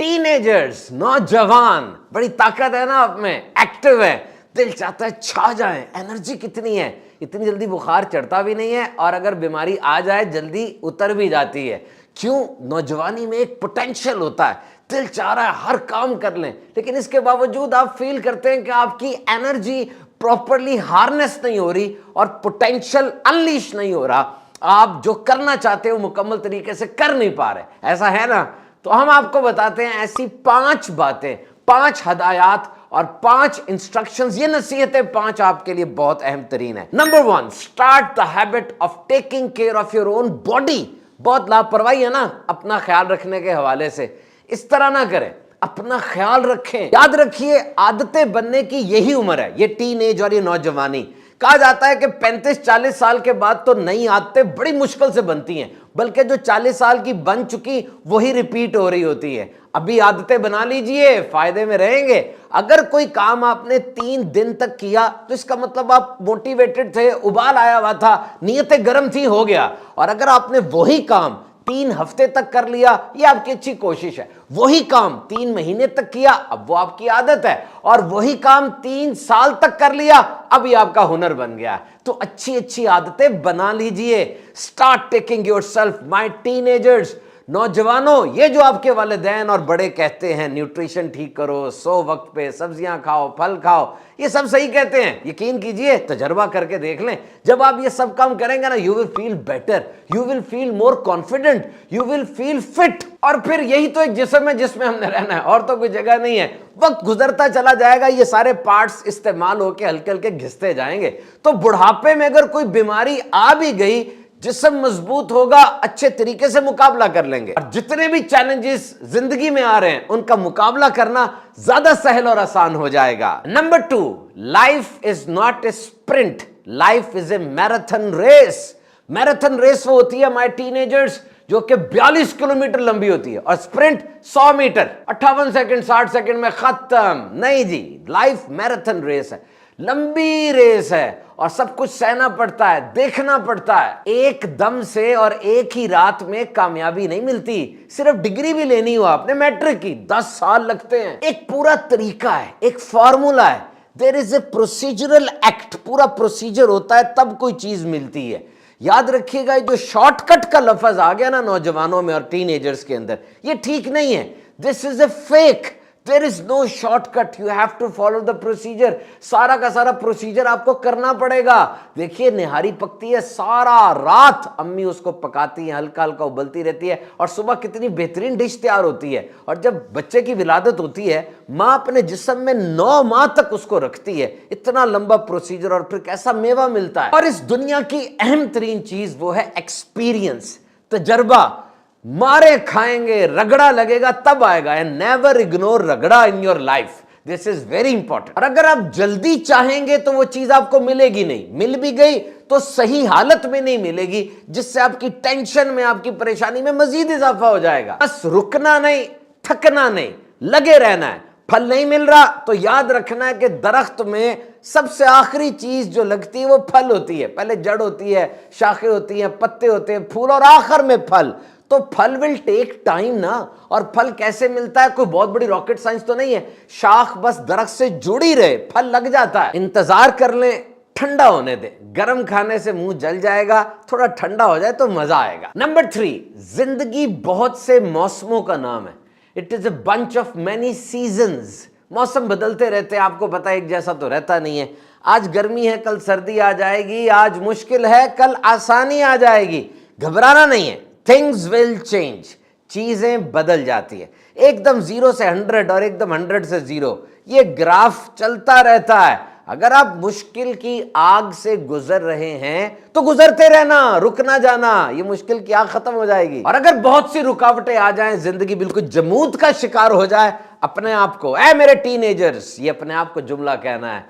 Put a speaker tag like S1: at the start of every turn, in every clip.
S1: Teenagers, नौजवान, बड़ी ताकत है ना आप में, एक्टिव है, दिल चाहता है छा जाए, एनर्जी कितनी है, इतनी जल्दी बुखार चढ़ता भी नहीं है और अगर बीमारी आ जाए जल्दी उतर भी जाती है। क्यों? नौजवानी में एक पोटेंशियल होता है, दिल चाह रहा है हर काम कर लें, लेकिन इसके बावजूद आप फील करते हैं कि आपकी एनर्जी प्रॉपरली हार्नेस नहीं हो रही और पोटेंशियल अनलीश नहीं हो रहा, आप जो करना चाहते हो मुकम्मल तरीके से कर नहीं पा रहे। ऐसा है ना? तो हम आपको बताते हैं ऐसी 5 बातें, 5 हदायत और 5 इंस्ट्रक्शंस। ये नसीहतें 5 आपके लिए बहुत अहम तरीन है। Number 1, start the habit of taking care of your own body. बहुत लापरवाही है ना अपना ख्याल रखने के हवाले से, इस तरह ना करें, अपना ख्याल रखें। याद रखिए, आदतें बनने की यही उम्र है, ये टीन एज और ये नौजवानी। कहा जाता है कि 35-40 साल के बाद तो नई आदतें बड़ी मुश्किल से बनती हैं, बल्कि जो 40 साल की बन चुकी वही रिपीट हो रही होती है। अभी आदतें बना लीजिए, फायदे में रहेंगे। अगर कोई काम आपने 3 दिन तक किया तो इसका मतलब आप मोटिवेटेड थे, उबाल आया हुआ था, नीयतें गर्म थी, हो गया। और अगर आपने वही काम 3 हफ्ते तक कर लिया, ये आपकी अच्छी कोशिश है। वही काम 3 महीने तक किया, अब वो आपकी आदत है। और वही काम 3 साल तक कर लिया, अब ये आपका हुनर बन गया। तो अच्छी अच्छी आदतें बना लीजिए। Start taking yourself, my teenagers, नौजवानों। ये जो आपके वालिदैन और बड़े कहते हैं न्यूट्रिशन ठीक करो, 100 वक्त पे सब्जियां खाओ, फल खाओ, ये सब सही कहते हैं। यकीन कीजिए, तजर्बा करके देख लें, जब आप ये सब काम करेंगे ना, you will feel better, you will feel more confident, you will feel fit. और फिर यही तो एक जिस्म है जिसमें हमने रहना है, और तो कोई जगह नहीं है। वक्त गुजरता चला जाएगा, ये सारे पार्ट्स इस्तेमाल होके हल्के हल्के घिसते जाएंगे। तो बुढ़ापे में अगर कोई बीमारी आ भी गई, जिस्म मजबूत होगा, अच्छे तरीके से मुकाबला कर लेंगे। और जितने भी चैलेंजेस जिंदगी में आ रहे हैं उनका मुकाबला करना ज्यादा सहल और आसान हो जाएगा। Number 2, life is not a sprint, life is a marathon race. Marathon race वो होती है माय टीनेजर्स जो कि 42 किलोमीटर लंबी होती है, और स्प्रिंट 100 मीटर 58 सेकंड 60 सेकंड में खत्म। नहीं जी, लाइफ मैराथन रेस है, लंबी रेस है और सब कुछ सहना पड़ता है, देखना पड़ता है। एक दम से और एक ही रात में कामयाबी नहीं मिलती। सिर्फ डिग्री भी लेनी हो आपने मैट्रिक की, 10 साल लगते हैं। एक पूरा तरीका है, एक फॉर्मूला है, there is a procedural act, पूरा प्रोसीजर होता है तब कोई चीज मिलती है। याद रखिएगा, जो शॉर्टकट का लफ्ज आ गया ना नौजवानों में और टीनेजर्स के अंदर, ये ठीक नहीं है। This is a fake, there is no shortcut, you have to follow the procedure. सारा का सारा प्रोसीजर आपको करना पड़ेगा। देखिए, निहारी पकती है, सारा रात अम्मी उसको पकाती है, हल्का हल्का उबलती रहती है, और सुबह कितनी बेहतरीन डिश तैयार होती है। और जब बच्चे की विलादत होती है, माँ अपने जिस्म में 9 माह तक उसको रखती है। इतना लंबा प्रोसीजर, और फिर कैसा मेवा मिलता है। और इस दुनिया की अहम तरीन चीज वो है एक्सपीरियंस, तजर्बा। मारे खाएंगे, रगड़ा लगेगा तब आएगा। एंड नेवर इग्नोर रगड़ा in your life, this is very important. और अगर आप जल्दी चाहेंगे तो वो चीज आपको मिलेगी नहीं, मिल भी गई तो सही हालत में नहीं मिलेगी, जिससे आपकी टेंशन में, आपकी परेशानी में मजीद इजाफा हो जाएगा। बस रुकना नहीं, थकना नहीं, लगे रहना है। फल नहीं मिल रहा तो याद रखना है कि दरख्त में सबसे आखिरी चीज जो लगती है वो फल होती है। पहले जड़ होती है, शाखें होती हैं, पत्ते होते हैं, फूल, और आखिर में फल। तो फल विल टेक टाइम ना। और फल कैसे मिलता है? कोई बहुत बड़ी रॉकेट साइंस तो नहीं है, शाख बस दरख्त से जुड़ी रहे, फल लग जाता है। इंतजार कर लें, ठंडा होने दें। गर्म खाने से मुंह जल जाएगा, थोड़ा ठंडा हो जाए तो मजा आएगा। नंबर 3, जिंदगी बहुत से मौसमों का नाम है। It is a bunch of many seasons. मौसम बदलते रहते हैं, आपको पता है एक जैसा तो रहता नहीं है। आज गर्मी है, कल सर्दी आ जाएगी, आज मुश्किल है, कल आसानी आ जाएगी। घबराना नहीं है, थिंग्स विल चेंज, चीजें बदल जाती है। एकदम 0 से 100 और एकदम 100 से 0, ये ग्राफ चलता रहता है। अगर आप मुश्किल की आग से गुजर रहे हैं तो गुजरते रहना, रुक ना जाना, ये मुश्किल की आग खत्म हो जाएगी। और अगर बहुत सी रुकावटें आ जाएं, जिंदगी बिल्कुल जमूद का शिकार हो जाए, अपने आप को, ऐ मेरे टीनेजर्स, ये अपने आप को जुमला कहना है,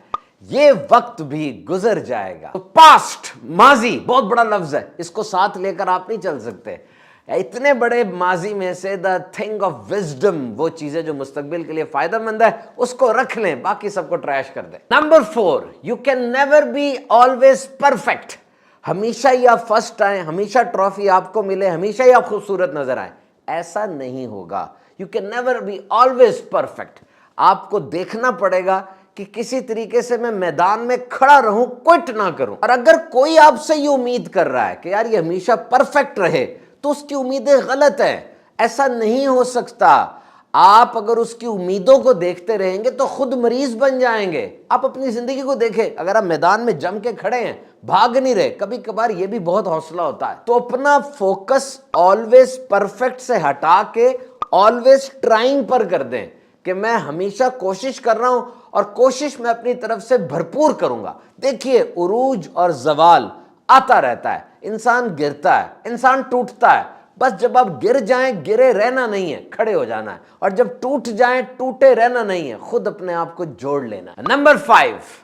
S1: ये वक्त भी गुजर जाएगा। तो पास्ट, माजी बहुत बड़ा लफ्ज है, इसको साथ लेकर आप नहीं चल सकते। इतने बड़े माजी में से द थिंग ऑफ विजडम, वो चीजें जो मुस्तकबिल के लिए फायदेमंद है, उसको रख लें, बाकी सबको ट्रैश कर दें। Number 4, you can never be always perfect. हमेशा ही आप फर्स्ट आए, हमेशा ट्रॉफी आपको मिले, हमेशा ही आप खूबसूरत नजर आए, ऐसा नहीं होगा। You can never be always perfect. آپ کو دیکھنا پڑے گا کہ کسی طریقے سے میں میدان میں کھڑا رہوں, کوئٹ نہ کروں. اور اگر کوئی آپ سے یہ امید کر رہا ہے کہ یار یہ ہمیشہ پرفیکٹ رہے, تو اس کی امیدیں غلط ہیں. ایسا نہیں ہو سکتا. آپ اگر اس کی امیدوں کو دیکھتے رہیں گے تو خود مریض بن جائیں گے. آپ اپنی زندگی کو دیکھیں, اگر آپ میدان میں جم کے کھڑے ہیں, بھاگ نہیں رہے, کبھی کبھار یہ بھی بہت حوصلہ ہوتا ہے, تو اپنا فوکس آلویز پرفیکٹ سے ہٹا کے آلویز ٹرائنگ پر کر دیں کہ میں ہمیشہ کوشش کر رہا ہوں اور کوشش میں اپنی طرف سے بھرپور کروں گا. دیکھیے عروج اور زوال آتا رہتا ہے, انسان گرتا ہے, انسان ٹوٹتا ہے. بس جب آپ گر جائیں, گرے رہنا نہیں ہے, کھڑے ہو جانا ہے. اور جب ٹوٹ جائیں, ٹوٹے رہنا نہیں ہے, خود اپنے آپ کو جوڑ لینا ہے. Number 5,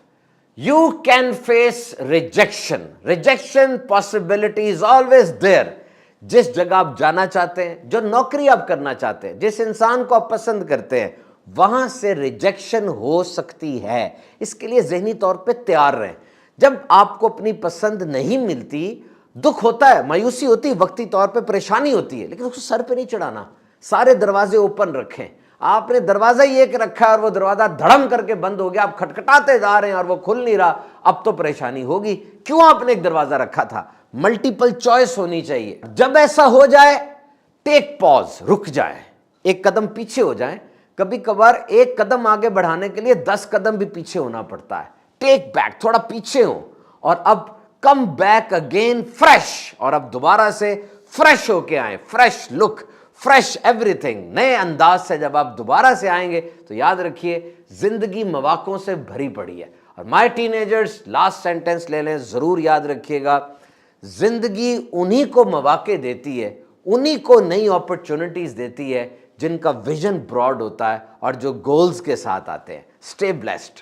S1: you can face rejection. Rejection possibility is always there. جس جگہ آپ جانا چاہتے ہیں, جو نوکری آپ کرنا چاہتے ہیں, جس انسان کو آپ پسند کرتے ہیں, وہاں سے ریجیکشن ہو سکتی ہے. اس کے لیے ذہنی طور پہ تیار رہیں. جب آپ کو اپنی پسند نہیں ملتی, دکھ ہوتا ہے, مایوسی ہوتی ہے, وقتی طور پہ پریشانی ہوتی ہے, لیکن اس کو سر پہ نہیں چڑھانا. سارے دروازے اوپن رکھیں. آپ نے دروازہ یہ ایک رکھا ہے اور وہ دروازہ دھڑم کر کے بند ہو گیا, آپ کھٹکھٹاتے جا رہے ہیں اور وہ کھل نہیں رہا, اب تو پریشانی ہوگی. کیوں آپ نے ایک دروازہ رکھا تھا؟ ملٹیپل چوائس ہونی چاہیے. جب ایسا ہو جائے, ٹیک پاز, رک جائیں, ایک قدم پیچھے ہو جائیں. کبھی کبھار ایک قدم آگے بڑھانے کے لیے 10 قدم بھی پیچھے ہونا پڑتا ہے. ٹیک بیک, تھوڑا پیچھے ہو اور اب کم بیک اگین فریش, اور اب دوبارہ سے فریش ہو کے آئیں. فریش لک, فریش ایوری تھنگ, نئے انداز سے جب آپ دوبارہ سے آئیں گے تو یاد رکھیے زندگی مواقعوں سے بھری پڑی ہے. اور may tend agers, last sentence لے لیں, ضرور یاد رکھیے گا, زندگی انہی کو مواقع دیتی ہے, انہی کو نئی اپرچونٹیز دیتی ہے جن کا ویژن براڈ ہوتا ہے اور جو گولز کے ساتھ آتے ہیں. Stay blessed.